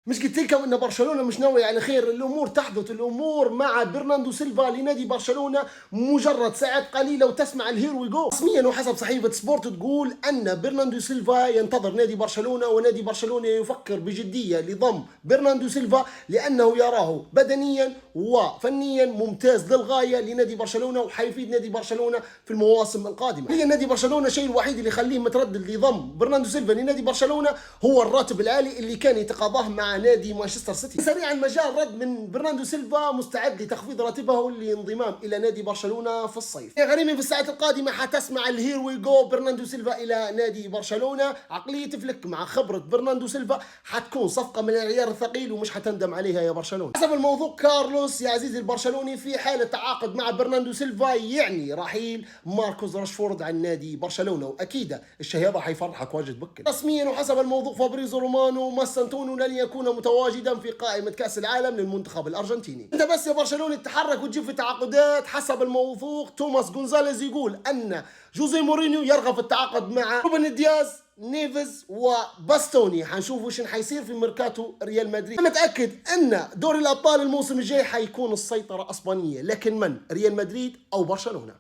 مش قلت لكم ان برشلونه مش ناوي على خير؟ الامور تحدث، الامور مع برناردو سيلفا لنادي برشلونه مجرد ساعات قليله وتسمع الهير وي جو. رسميا وحسب صحيفه سبورت تقول ان برناردو سيلفا ينتظر نادي برشلونه، ونادي برشلونه يفكر بجديه لضم برناردو سيلفا لانه يراه بدنيا وفنيا ممتاز للغايه لنادي برشلونه، وحيفيد نادي برشلونه في المواسم القادمه. هي نادي برشلونه الشيء الوحيد اللي يخليه متردد لضم برناردو سيلفا لنادي برشلونه هو الراتب العالي اللي كان يتقاضاه مع نادي مانشستر سيتي. سريعا مجال رد من برناردو سيلفا مستعد لتخفيض راتبه للانضمام الى نادي برشلونه في الصيف. يا غريمي في الساعات القادمه حتسمع الهير وي جو برناردو سيلفا الى نادي برشلونه. عقليه فليك مع خبره برناردو سيلفا حتكون صفقه من العيار الثقيل ومش حتندم عليها يا برشلونه. حسب الموضوع كارلوس يا عزيزي البرشلوني في حاله تعاقد مع برناردو سيلفا يعني رحيل ماركوس راشفورد عن نادي برشلونه، واكيد الشيء هذا حيفرحك واجد بكل. رسميا وحسب الموضوع فابريزو رومانو ماستانتونو لن يكون متواجدا في قائمة كأس العالم للمنتخب الأرجنتيني. انت بس يا برشلونة تتحرك وتجيب في تعاقدات. حسب الموثوق توماس غونزاليز يقول أن جوزيه مورينيو يرغب في التعاقد مع روبن دياز، نيفز وباستوني. حنشوف وش حيصير في ميركاتو ريال مدريد. انا متاكد ان دوري الابطال الموسم الجاي حيكون السيطره اسبانيه، لكن من؟ ريال مدريد او برشلونه؟